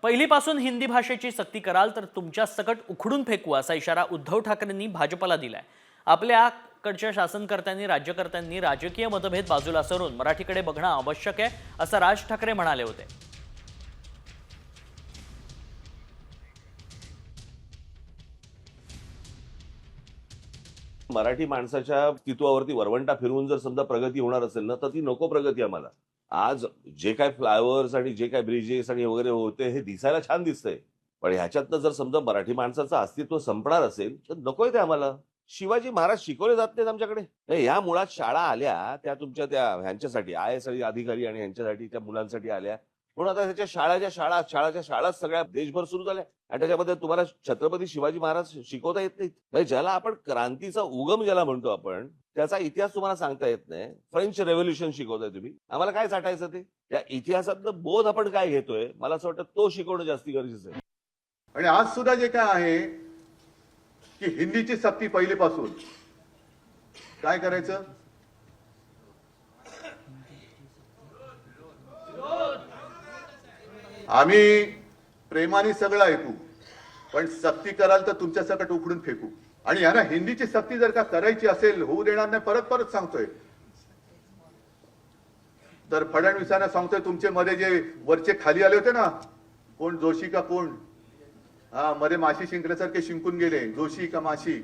पहिलीपासून हिंदी भाषेची सक्ती कराल तर तुमच्या सकट उखडून फेकू असा इशारा उद्धव ठाकरेंनी भाजपला दिलाय। आपल्याकडच्या शासनकर्त्यांनी राज्यकर्त्यांनी राजकीय मतभेद बाजूला सरून मराठीकडे बघणं आवश्यक आहे असं राज ठाकरे म्हणाले होते। मराठी माणसाच्या अस्तित्वावरती वरवंटा फिरवून जर समजा प्रगती होणार असेल ना तर ती नको प्रगती आम्हाला। आज जे काय फ्लायओव्हर्स आणि जे काय ब्रिजेस आणि वगैरे होते हे दिसायला छान दिसतंय, पण ह्याच्यातनं जर समजा मराठी माणसाचं अस्तित्व संपणार असेल तर नकोय ते आम्हाला। शिवाजी महाराज शिकवले जात नाहीत आमच्याकडे। ह्या मुळात शाळा आल्या त्या तुमच्या त्या ह्यांच्यासाठी IAS अधिकारी आणि ह्यांच्यासाठी त्या मुलांसाठी आल्या, म्हणून आता त्याच्या शाळाच्या शाळा सगळ्या देशभर सुरू झाल्या आणि त्याच्यामध्ये तुम्हाला छत्रपती शिवाजी महाराज शिकवता येत नाहीत। म्हणजे ज्याला आपण क्रांतीचा उगम ज्याला म्हणतो आपण त्याचा इतिहास तुम्हाला सांगता येत नाही। फ्रेंच रेव्होल्युशन शिकवताय तुम्ही, आम्हाला काय साठायचं ते? त्या इतिहासातलं बोध आपण काय घेतोय मला असं वाटतं तो शिकवणं जास्ती गरजेचं आहे। आणि आज सुद्धा जे काय आहे की हिंदीची सक्ती पहिलीपासून काय करायचं, आम्ही प्रेमाने सगळं ऐकू पण सक्ती कराल तर तुमच्या सकट उखडून फेकू। आणि यांना हिंदीची सक्ती जर का करायची असेल, होऊ देणार नाही, परत परत सांगतोय। तर फडणवीसांना सांगतोय, तुमचे मध्ये जे वरचे खाली आले होते ना, कोण जोशी का कोण, हा मध्ये माशी शिंकल्यासारखे शिंकून गेले, जोशी का माशी,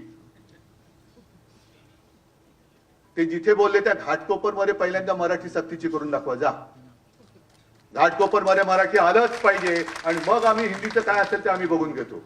ते जिथे बोलले त्या घाटकोपर मध्ये पहिल्यांदा मराठी सक्तीची करून दाखवा जा। घाटकोपर मध्ये मराठी आलंच पाहिजे आणि मग आम्ही हिंदीचं काय असेल ते आम्ही बघून घेतो।